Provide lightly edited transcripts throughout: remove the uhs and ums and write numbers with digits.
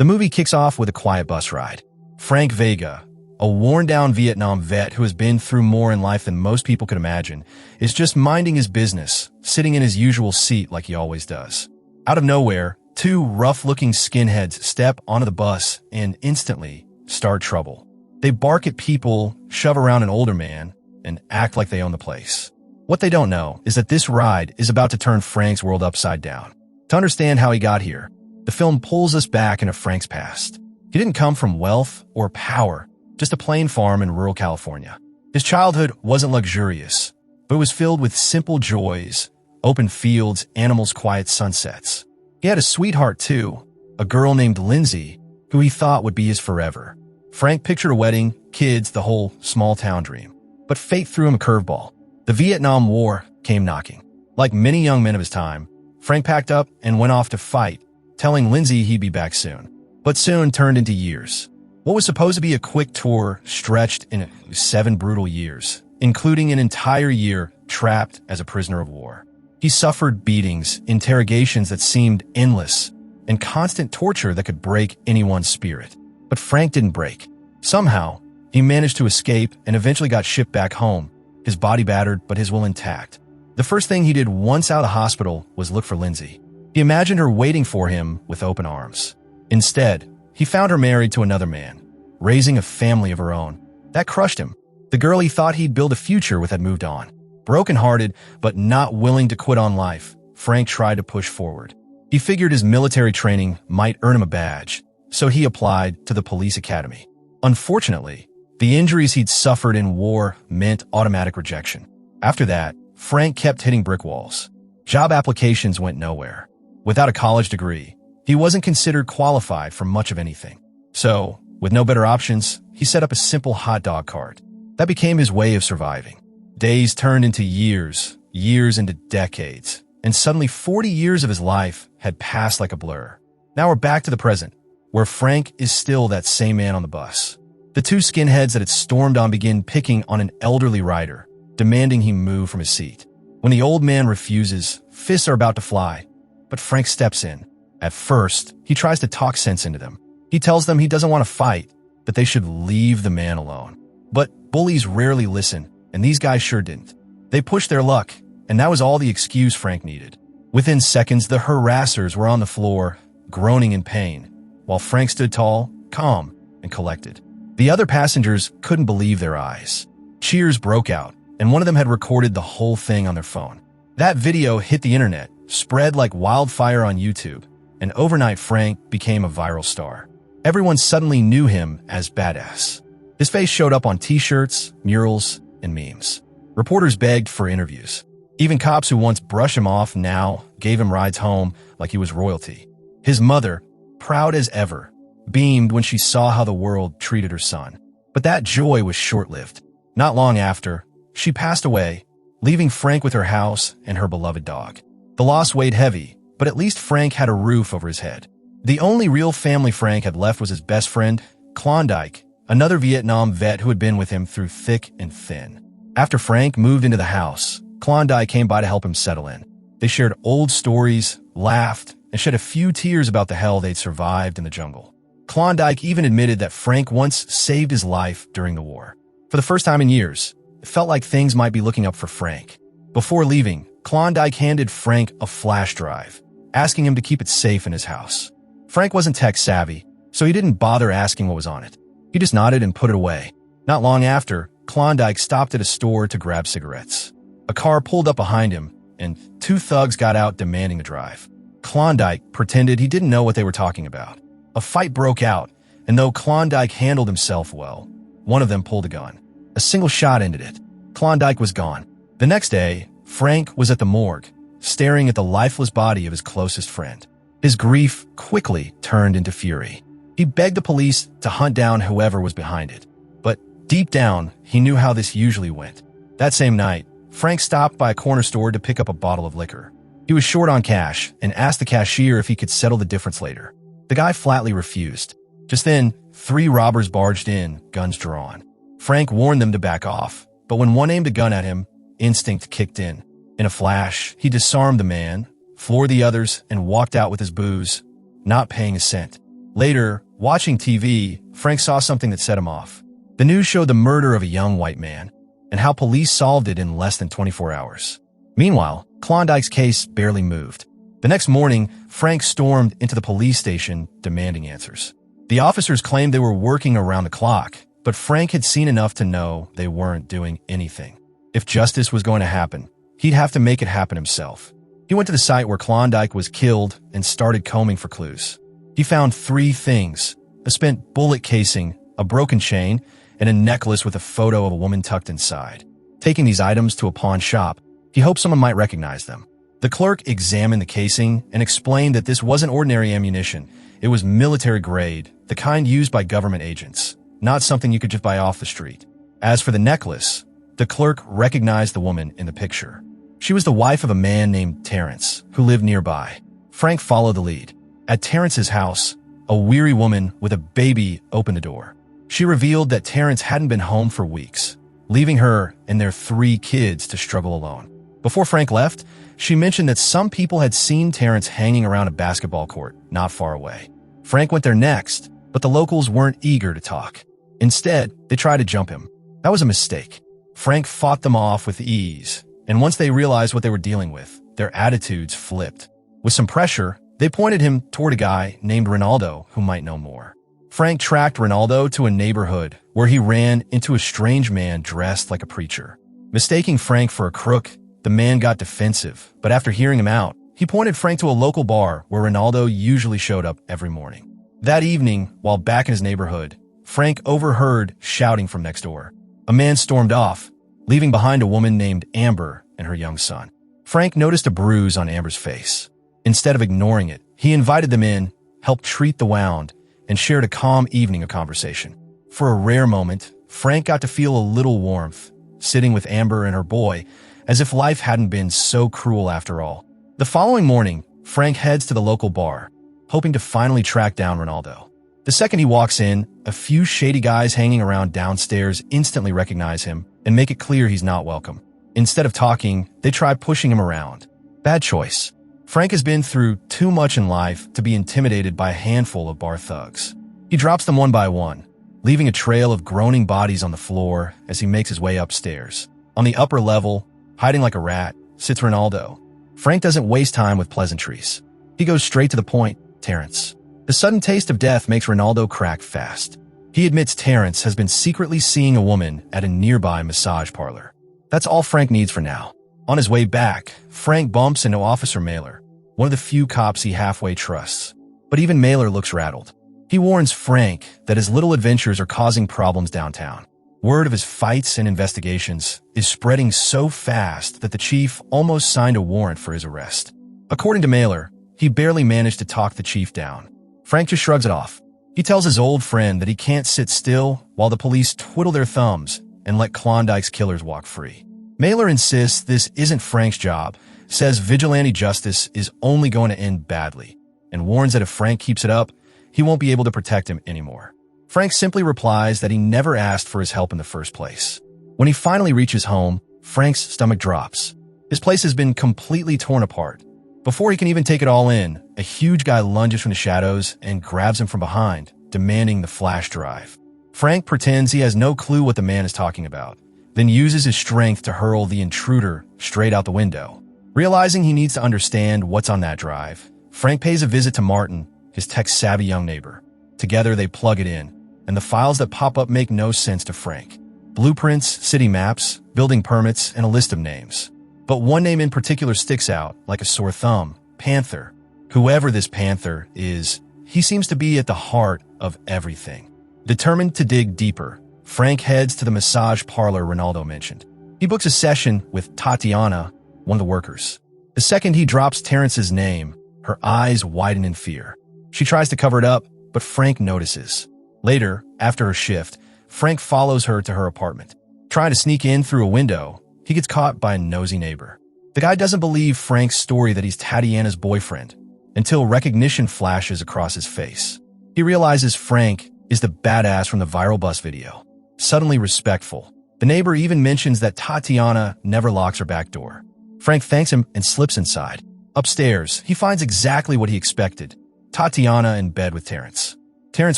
The movie kicks off with a quiet bus ride. Frank Vega, a worn-down Vietnam vet who has been through more in life than most people could imagine, is just minding his business, sitting in his usual seat like he always does. Out of nowhere, two rough-looking skinheads step onto the bus and instantly start trouble. They bark at people, shove around an older man, and act like they own the place. What they don't know is that this ride is about to turn Frank's world upside down. To understand how he got here, the film pulls us back into Frank's past. He didn't come from wealth or power, just a plain farm in rural California. His childhood wasn't luxurious, but it was filled with simple joys, open fields, animals, quiet sunsets. He had a sweetheart too, a girl named Lindsay, who he thought would be his forever. Frank pictured a wedding, kids, the whole small-town dream. But fate threw him a curveball. The Vietnam War came knocking. Like many young men of his time, Frank packed up and went off to fight, telling Lindsay he'd be back soon. But soon turned into years. What was supposed to be a quick tour stretched in 7 brutal years, including an entire year trapped as a prisoner of war. He suffered beatings, interrogations that seemed endless, and constant torture that could break anyone's spirit. But Frank didn't break. Somehow, he managed to escape and eventually got shipped back home, his body battered but his will intact. The first thing he did once out of the hospital was look for Lindsay. He imagined her waiting for him with open arms. Instead, he found her married to another man, raising a family of her own. That crushed him. The girl he thought he'd build a future with had moved on. Broken-hearted, but not willing to quit on life, Frank tried to push forward. He figured his military training might earn him a badge, so he applied to the police academy. Unfortunately, the injuries he'd suffered in war meant automatic rejection. After that, Frank kept hitting brick walls. Job applications went nowhere. Without a college degree, he wasn't considered qualified for much of anything. So, with no better options, he set up a simple hot dog cart. That became his way of surviving. Days turned into years, years into decades, and suddenly 40 years of his life had passed like a blur. Now we're back to the present, where Frank is still that same man on the bus. The two skinheads that had stormed on begin picking on an elderly rider, demanding he move from his seat. When the old man refuses, fists are about to fly, but Frank steps in. At first, he tries to talk sense into them. He tells them he doesn't want to fight, that they should leave the man alone. But bullies rarely listen, and these guys sure didn't. They pushed their luck, and that was all the excuse Frank needed. Within seconds, the harassers were on the floor, groaning in pain, while Frank stood tall, calm, and collected. The other passengers couldn't believe their eyes. Cheers broke out, and one of them had recorded the whole thing on their phone. That video hit the internet, spread like wildfire on YouTube, and overnight Frank became a viral star. Everyone suddenly knew him as badass. His face showed up on t-shirts, murals, and memes. Reporters begged for interviews. Even cops who once brushed him off now gave him rides home like he was royalty. His mother, proud as ever, beamed when she saw how the world treated her son. But that joy was short-lived. Not long after, she passed away, leaving Frank with her house and her beloved dog. The loss weighed heavy, but at least Frank had a roof over his head. The only real family Frank had left was his best friend, Klondike, another Vietnam vet who had been with him through thick and thin. After Frank moved into the house, Klondike came by to help him settle in. They shared old stories, laughed, and shed a few tears about the hell they'd survived in the jungle. Klondike even admitted that Frank once saved his life during the war. For the first time in years, it felt like things might be looking up for Frank. Before leaving, Klondike handed Frank a flash drive, asking him to keep it safe in his house. Frank wasn't tech-savvy, so he didn't bother asking what was on it. He just nodded and put it away. Not long after, Klondike stopped at a store to grab cigarettes. A car pulled up behind him, and two thugs got out demanding the drive. Klondike pretended he didn't know what they were talking about. A fight broke out, and though Klondike handled himself well, one of them pulled a gun. A single shot ended it. Klondike was gone. The next day, Frank was at the morgue, staring at the lifeless body of his closest friend. His grief quickly turned into fury. He begged the police to hunt down whoever was behind it. But deep down, he knew how this usually went. That same night, Frank stopped by a corner store to pick up a bottle of liquor. He was short on cash and asked the cashier if he could settle the difference later. The guy flatly refused. Just then, 3 robbers barged in, guns drawn. Frank warned them to back off, but when one aimed a gun at him, instinct kicked in. In a flash, he disarmed the man, floored the others, and walked out with his booze, not paying a cent. Later, watching TV, Frank saw something that set him off. The news showed the murder of a young white man, and how police solved it in less than 24 hours. Meanwhile, Klondike's case barely moved. The next morning, Frank stormed into the police station, demanding answers. The officers claimed they were working around the clock, but Frank had seen enough to know they weren't doing anything. If justice was going to happen, he'd have to make it happen himself. He went to the site where Klondike was killed and started combing for clues. He found 3 things: a spent bullet casing, a broken chain, and a necklace with a photo of a woman tucked inside. Taking these items to a pawn shop, he hoped someone might recognize them. The clerk examined the casing and explained that this wasn't ordinary ammunition. It was military grade, the kind used by government agents, not something you could just buy off the street. As for the necklace, the clerk recognized the woman in the picture. She was the wife of a man named Terrence, who lived nearby. Frank followed the lead. At Terrence's house, a weary woman with a baby opened the door. She revealed that Terrence hadn't been home for weeks, leaving her and their 3 kids to struggle alone. Before Frank left, she mentioned that some people had seen Terrence hanging around a basketball court not far away. Frank went there next, but the locals weren't eager to talk. Instead, they tried to jump him. That was a mistake. Frank fought them off with ease, and once they realized what they were dealing with, their attitudes flipped. With some pressure, they pointed him toward a guy named Ronaldo who might know more. Frank tracked Ronaldo to a neighborhood where he ran into a strange man dressed like a preacher. Mistaking Frank for a crook, the man got defensive, but after hearing him out, he pointed Frank to a local bar where Ronaldo usually showed up every morning. That evening, while back in his neighborhood, Frank overheard shouting from next door. A man stormed off, leaving behind a woman named Amber and her young son. Frank noticed a bruise on Amber's face. Instead of ignoring it, he invited them in, helped treat the wound, and shared a calm evening of conversation. For a rare moment, Frank got to feel a little warmth, sitting with Amber and her boy, as if life hadn't been so cruel after all. The following morning, Frank heads to the local bar, hoping to finally track down Ronaldo. The second he walks in, a few shady guys hanging around downstairs instantly recognize him and make it clear he's not welcome. Instead of talking, they try pushing him around. Bad choice. Frank has been through too much in life to be intimidated by a handful of bar thugs. He drops them one by one, leaving a trail of groaning bodies on the floor as he makes his way upstairs. On the upper level, hiding like a rat, sits Ronaldo. Frank doesn't waste time with pleasantries. He goes straight to the point: Terrence. The sudden taste of death makes Ronaldo crack fast. He admits Terrence has been secretly seeing a woman at a nearby massage parlor. That's all Frank needs for now. On his way back, Frank bumps into Officer Mailer, one of the few cops he halfway trusts. But even Mailer looks rattled. He warns Frank that his little adventures are causing problems downtown. Word of his fights and investigations is spreading so fast that the chief almost signed a warrant for his arrest. According to Mailer, he barely managed to talk the chief down. Frank just shrugs it off. He tells his old friend that he can't sit still while the police twiddle their thumbs and let Klondike's killers walk free. Mailer insists this isn't Frank's job, says vigilante justice is only going to end badly, and warns that if Frank keeps it up, he won't be able to protect him anymore. Frank simply replies that he never asked for his help in the first place. When he finally reaches home, Frank's stomach drops. His place has been completely torn apart. Before he can even take it all in, a huge guy lunges from the shadows and grabs him from behind, demanding the flash drive. Frank pretends he has no clue what the man is talking about, then uses his strength to hurl the intruder straight out the window. Realizing he needs to understand what's on that drive, Frank pays a visit to Martin, his tech-savvy young neighbor. Together they plug it in, and the files that pop up make no sense to Frank. Blueprints, city maps, building permits, and a list of names. But one name in particular sticks out like a sore thumb: Panther. Whoever this Panther is, he seems to be at the heart of everything. Determined to dig deeper, Frank heads to the massage parlor Ronaldo mentioned. He books a session with Tatiana, one of the workers. The second he drops Terrence's name, her eyes widen in fear. She tries to cover it up, but Frank notices. Later, after her shift, Frank follows her to her apartment. Trying to sneak in through a window, he gets caught by a nosy neighbor. The guy doesn't believe Frank's story that he's Tatiana's boyfriend, until recognition flashes across his face. He realizes Frank is the badass from the viral bus video. Suddenly respectful, the neighbor even mentions that Tatiana never locks her back door. Frank thanks him and slips inside. Upstairs, he finds exactly what he expected: Tatiana in bed with Terrence. Terrence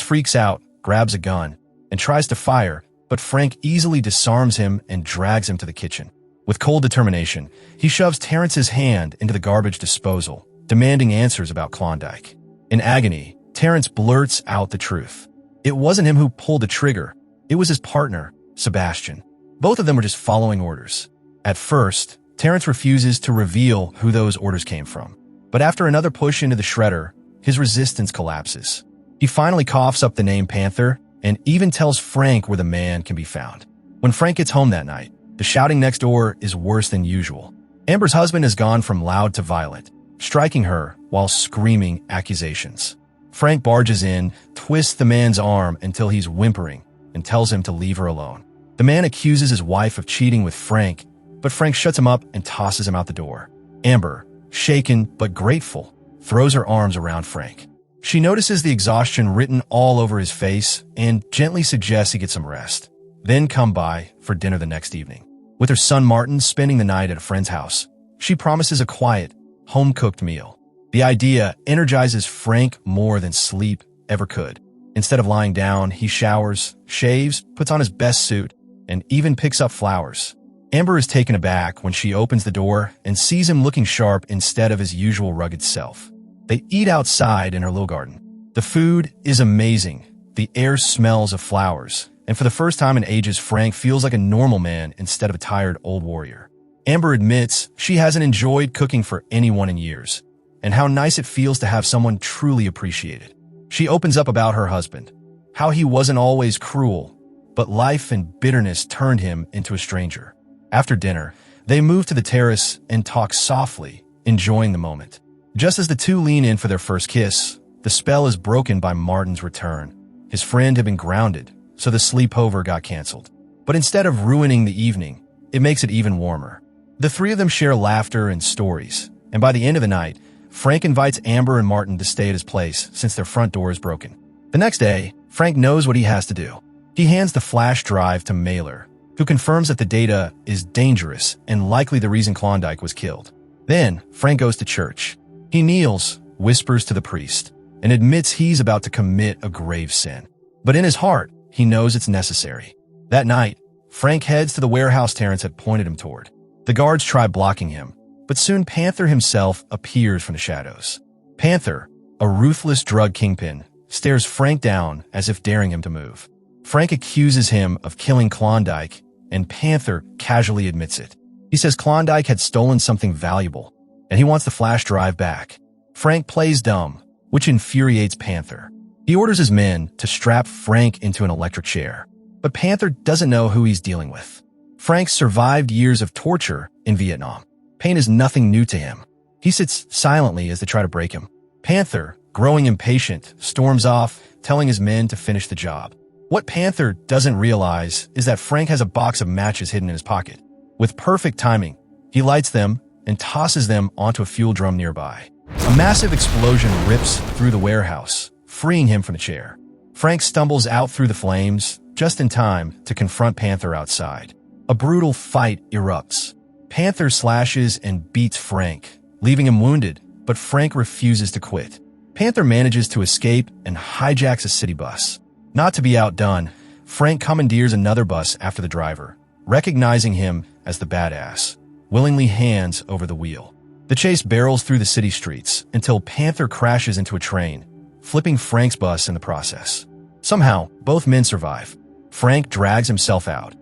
freaks out, grabs a gun, and tries to fire, but Frank easily disarms him and drags him to the kitchen. With cold determination, he shoves Terrence's hand into the garbage disposal, demanding answers about Klondike. In agony, Terrence blurts out the truth. It wasn't him who pulled the trigger. It was his partner, Sebastian. Both of them were just following orders. At first, Terrence refuses to reveal who those orders came from. But after another push into the shredder, his resistance collapses. He finally coughs up the name Panther and even tells Frank where the man can be found. When Frank gets home that night, the shouting next door is worse than usual. Amber's husband has gone from loud to violent, striking her while screaming accusations. Frank barges in, twists the man's arm until he's whimpering, and tells him to leave her alone. The man accuses his wife of cheating with Frank, but Frank shuts him up and tosses him out the door. Amber, shaken but grateful, throws her arms around Frank. She notices the exhaustion written all over his face and gently suggests he get some rest, then come by for dinner the next evening. With her son Martin spending the night at a friend's house, she promises a quiet, home-cooked meal. The idea energizes Frank more than sleep ever could. Instead of lying down, he showers, shaves, puts on his best suit, and even picks up flowers. Amber is taken aback when she opens the door and sees him looking sharp instead of his usual rugged self. They eat outside in her little garden. The food is amazing. The air smells of flowers, and for the first time in ages, Frank feels like a normal man instead of a tired old warrior. Amber admits she hasn't enjoyed cooking for anyone in years, and how nice it feels to have someone truly appreciate it. She opens up about her husband, how he wasn't always cruel, but life and bitterness turned him into a stranger. After dinner, they move to the terrace and talk softly, enjoying the moment. Just as the two lean in for their first kiss, the spell is broken by Martin's return. His friend had been grounded, so the sleepover got canceled. But instead of ruining the evening, it makes it even warmer. The three of them share laughter and stories, and by the end of the night, Frank invites Amber and Martin to stay at his place since their front door is broken. The next day, Frank knows what he has to do. He hands the flash drive to Mailer, who confirms that the data is dangerous and likely the reason Klondike was killed. Then, Frank goes to church. He kneels, whispers to the priest, and admits he's about to commit a grave sin. But in his heart, he knows it's necessary. That night, Frank heads to the warehouse Terrence had pointed him toward. The guards try blocking him, but soon Panther himself appears from the shadows. Panther, a ruthless drug kingpin, stares Frank down as if daring him to move. Frank accuses him of killing Klondike, and Panther casually admits it. He says Klondike had stolen something valuable, and he wants the flash drive back. Frank plays dumb, which infuriates Panther. He orders his men to strap Frank into an electric chair, but Panther doesn't know who he's dealing with. Frank survived years of torture in Vietnam. Pain is nothing new to him. He sits silently as they try to break him. Panther, growing impatient, storms off, telling his men to finish the job. What Panther doesn't realize is that Frank has a box of matches hidden in his pocket. With perfect timing, he lights them and tosses them onto a fuel drum nearby. A massive explosion rips through the warehouse, freeing him from the chair. Frank stumbles out through the flames, just in time to confront Panther outside. A brutal fight erupts. Panther slashes and beats Frank, leaving him wounded, but Frank refuses to quit. Panther manages to escape and hijacks a city bus. Not to be outdone, Frank commandeers another bus after the driver, recognizing him as the badass, willingly hands over the wheel. The chase barrels through the city streets until Panther crashes into a train, flipping Frank's bus in the process. Somehow, both men survive. Frank drags himself out,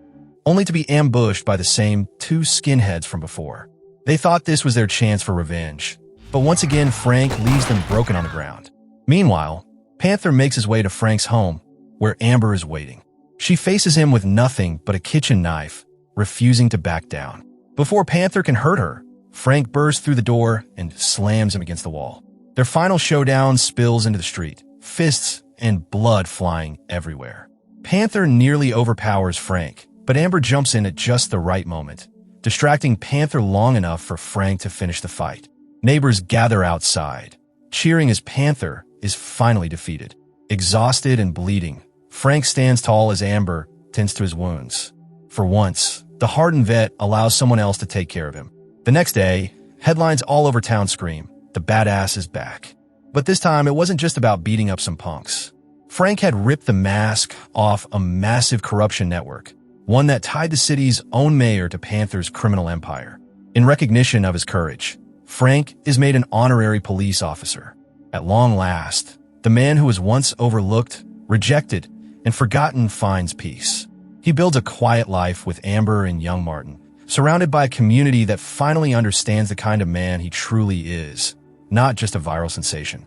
only to be ambushed by the same two skinheads from before. They thought this was their chance for revenge, but once again Frank leaves them broken on the ground. Meanwhile, Panther makes his way to Frank's home, where Amber is waiting. She faces him with nothing but a kitchen knife, refusing to back down. Before Panther can hurt her, Frank bursts through the door and slams him against the wall. Their final showdown spills into the street, fists and blood flying everywhere. Panther nearly overpowers Frank, but Amber jumps in at just the right moment, distracting Panther long enough for Frank to finish the fight. Neighbors gather outside, cheering as Panther is finally defeated. Exhausted and bleeding, Frank stands tall as Amber tends to his wounds. For once, the hardened vet allows someone else to take care of him. The next day, headlines all over town scream, "The badass is back." But this time, it wasn't just about beating up some punks. Frank had ripped the mask off a massive corruption network, one that tied the city's own mayor to Panther's criminal empire. In recognition of his courage, Frank is made an honorary police officer. At long last, the man who was once overlooked, rejected, and forgotten finds peace. He builds a quiet life with Amber and young Martin, surrounded by a community that finally understands the kind of man he truly is, not just a viral sensation.